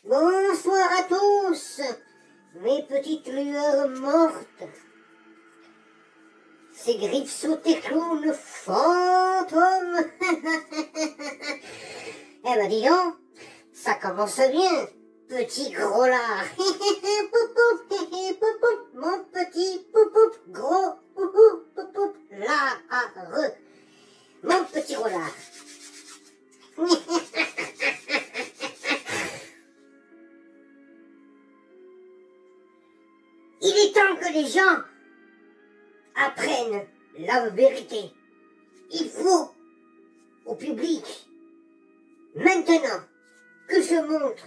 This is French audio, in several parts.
Bonsoir à tous, mes petites lueurs mortes. Ces griffes sous tes clowns fantômes. Eh ben dis donc, ça commence bien, petit gros lard. Mon petit poupoup, gros poupoup, lard. Mon petit gros lard. Il est temps que les gens apprennent la vérité. Il faut au public, maintenant, que je montre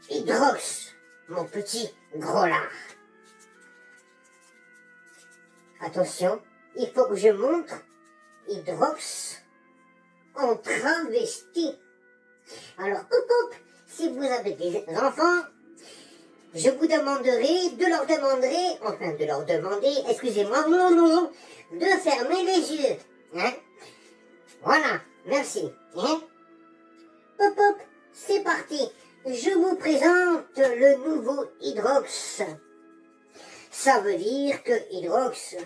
Hydrox, mon petit gros lard. Attention, il faut que je montre Hydrox en travesti. Alors, si vous avez des enfants, je vous demanderai de leur demander, excusez-moi, de fermer les yeux. Hein? Voilà, merci. Hein? C'est parti. Je vous présente le nouveau Hydrox. Ça veut dire que Hydrox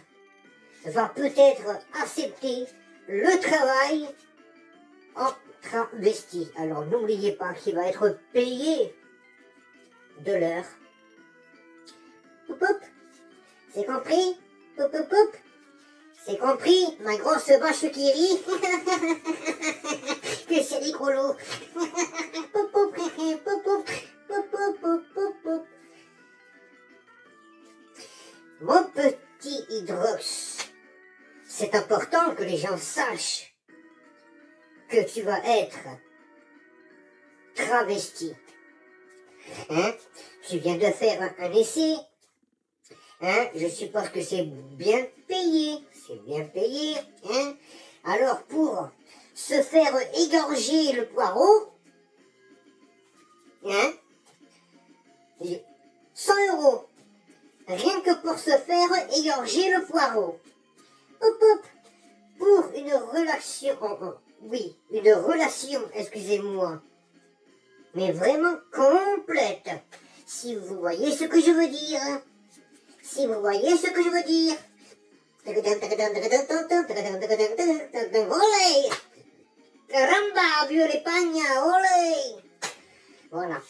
va peut-être accepter le travail en travesti. Alors n'oubliez pas qu'il va être payé de l'heure. C'est compris? C'est compris, ma grosse vache qui rit? Que c'est rigolo. Mon petit Hydrox, c'est important que les gens sachent que tu vas être travesti. Hein? Tu viens de faire un essai. Hein? Je suppose que c'est bien payé. C'est bien payé. Hein? Alors pour se faire égorger le poireau, hein? 100 €. Rien que pour se faire égorger le poireau. Pour une relation, une relation, excusez-moi, mais vraiment complète. Si vous voyez ce que je veux dire. Si vous voyez ce que je veux dire. Olé! Caramba, vieux les pagnas, olé! Voilà.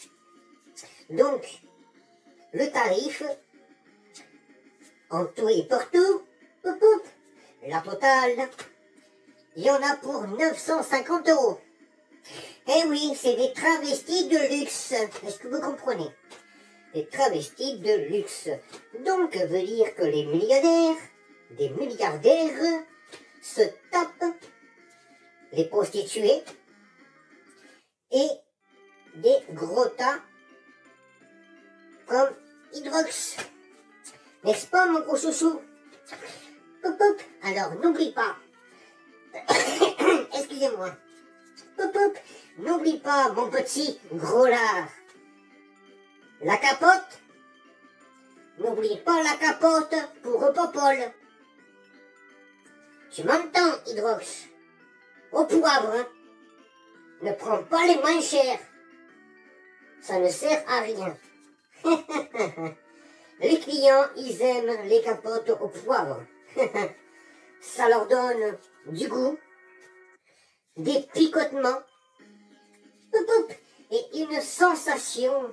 Donc, le tarif, en tout et pour tout, la totale, il y en a pour 950 €. Eh oui, c'est des travestis de luxe. Est-ce que vous comprenez? Des travestis de luxe. Donc, veut dire que les millionnaires, des milliardaires, se tapent les prostituées et des gros tas comme Hydrox. N'est-ce pas, mon gros chouchou? Alors, n'oublie pas. Excusez-moi. N'oublie pas, mon petit gros lard. La capote. N'oublie pas la capote pour Popol. Tu m'entends, Hydrox? Au poivre, hein? Ne prends pas les moins chers. Ça ne sert à rien. Les clients, ils aiment les capotes au poivre. Ça leur donne du goût, des picotements, et une sensation.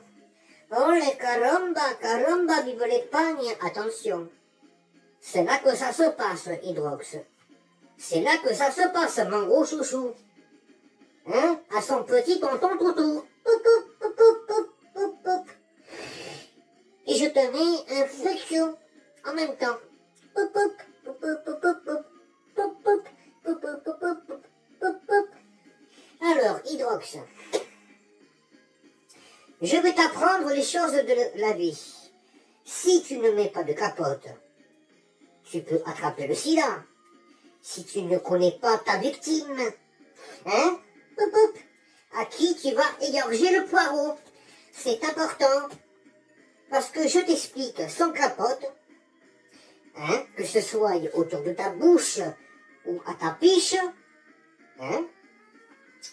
Oh les caramba, vive l'Espagne. Attention, c'est là que ça se passe, Hydrox. C'est là que ça se passe, mon gros chouchou. Hein? À son petit tonton toutou. Et je te mets un flexion en même temps. Alors, Hydrox, je vais t'apprendre les choses de la vie. Si tu ne mets pas de capote, tu peux attraper le sida. Si tu ne connais pas ta victime, hein, à qui tu vas égorger le poireau. C'est important. Parce que je t'explique, sans capote, hein, que ce soit autour de ta bouche ou à ta piche, hein,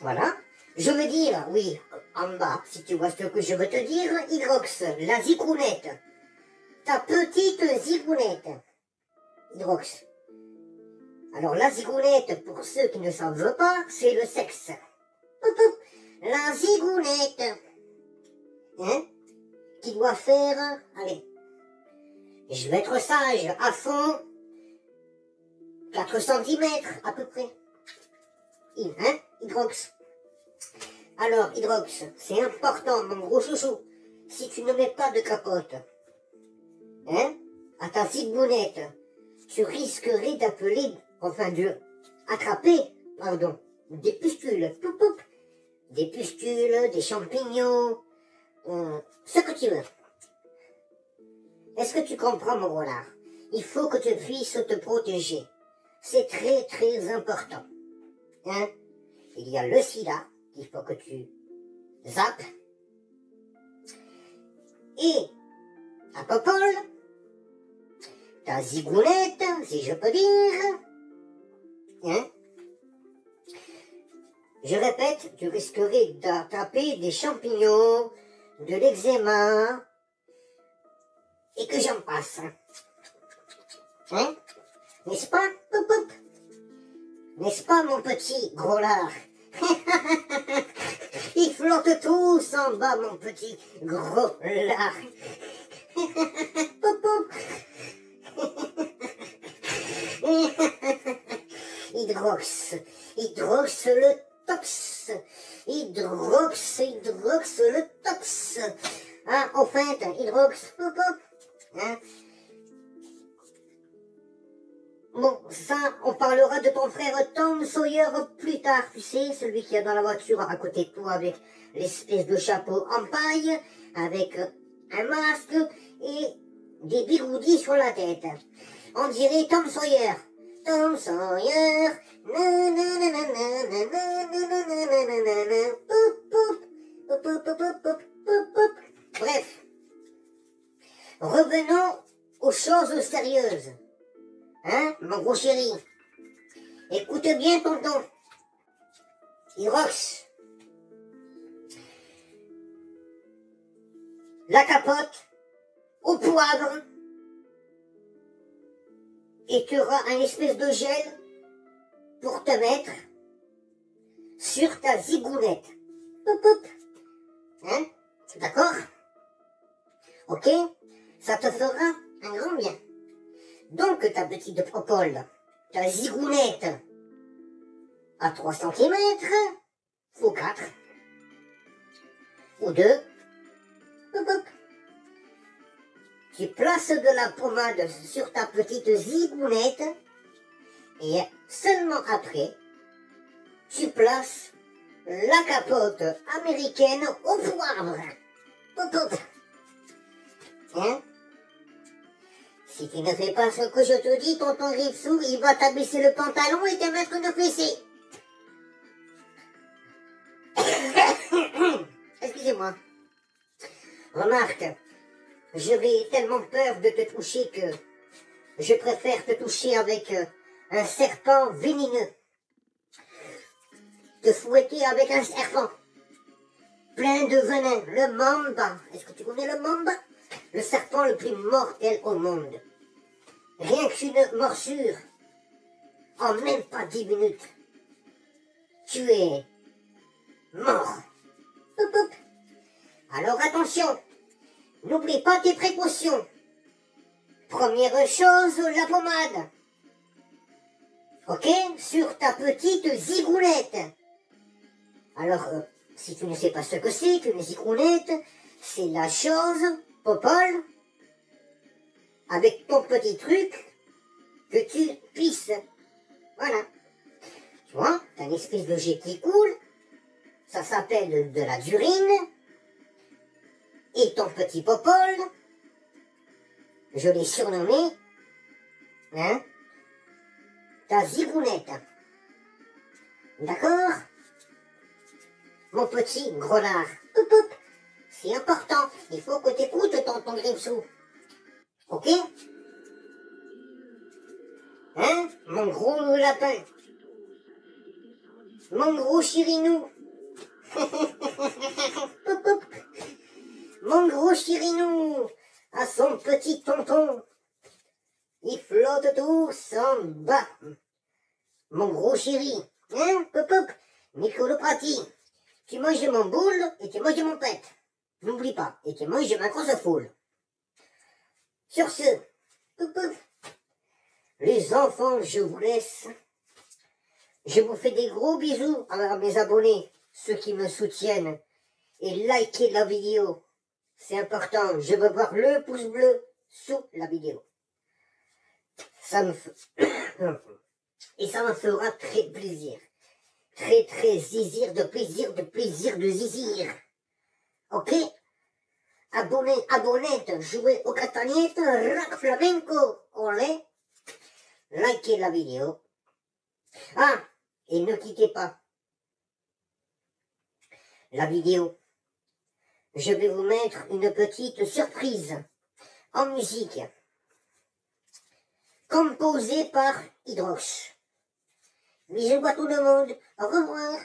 Voilà. Je veux dire, oui, en bas, si tu vois ce que je veux te dire, Hydrox, la zigounette. Ta petite zigounette. Hydrox. Alors la zigounette, pour ceux qui ne savent pas, c'est le sexe. La zigounette. Hein? Qui doit faire, allez, je vais être sage, à fond, 4 centimètres à peu près. Hein? Hydrox. Alors, Hydrox, c'est important, mon gros chouchou, si tu ne mets pas de capote, hein, à ta zigounette, tu risquerais d'attraper, pardon, des pustules, des pustules, des champignons, ce que tu veux. Est-ce que tu comprends, mon renard? Il faut que tu puisses te protéger. C'est très, très important. Hein? Il y a le sida, qu'il faut que tu zappes. Et, à Popol, ta zigounette, si je peux dire, hein? Je répète, tu risquerais d'attraper des champignons, de l'eczéma, et que j'en passe. Hein? N'est-ce pas? N'est-ce pas, mon petit gros lard? Ils flottent tous en bas, mon petit gros lard. Hydrox, Hydrox le tox, Hydrox le tox. Ah, au fait, Hydrox, hein? Bon, ça, on parlera de ton frère Tom Sawyer plus tard, tu sais, celui qui est dans la voiture à côté de toi avec l'espèce de chapeau en paille, avec un masque et des bigoudis sur la tête. On dirait Tom Sawyer. Tom Sawyer. Bref. Revenons aux choses sérieuses. Hein, mon gros chéri? Écoute bien, tonton. Hydrox. La capote au poivre et tu auras un espèce de gel pour te mettre sur ta zigounette. Hein? D'accord? Ok? Ça te fera un grand bien. Donc ta petite propole, ta zigounette, à 3 cm, ou 4, ou 2, tu places de la pommade sur ta petite zigounette, et seulement après, tu places la capote américaine au poivre. Hein? Si tu ne fais pas ce que je te dis, tonton Gripsou, il va t'abaisser le pantalon et te mettre une fessée. Excusez-moi. Remarque, j'aurais tellement peur de te toucher que je préfère te toucher avec un serpent vénineux. Te fouetter avec un serpent plein de venin, le mamba. Est-ce que tu connais le mamba? Le serpent le plus mortel au monde. Rien qu'une morsure, en même pas 10 minutes, tu es mort. Alors attention, n'oublie pas tes précautions. Première chose, la pommade. Ok? Sur ta petite zigounette. Alors, si tu ne sais pas ce que c'est qu'une zigounette, c'est la chose, Popol, avec ton petit truc, que tu pisses. Voilà. Tu vois, t'as une espèce de jet qui coule, ça s'appelle de la urine, et ton petit Popol, je l'ai surnommé, hein, ta zigounette. D'accord? Mon petit gros lard. C'est important, il faut que t'écoutes ton Gripsou. Ok? Hein? Mon gros lapin. Mon gros chirinou. Mon gros chirinou à son petit tonton. Ils flottent tous en bas. Mon gros chéri. Hein, pop, pop. Micro-pratique. Tu manges mon boule et tu manges mon pet. N'oublie pas. Et tu manges ma grosse foule. Sur ce, pop, pop. Les enfants, je vous laisse. Je vous fais des gros bisous à mes abonnés, ceux qui me soutiennent. Et likez la vidéo. C'est important. Je veux voir le pouce bleu sous la vidéo. Ça me Et ça me fera très plaisir. Très très zizir de plaisir de zizir. Ok? Abonnez, jouez au castagnette, rock flamenco, olé. Likez la vidéo. Ah, et ne quittez pas la vidéo. Je vais vous mettre une petite surprise en musique. Composée par Hydrox. Bisous à tout le monde. Au revoir.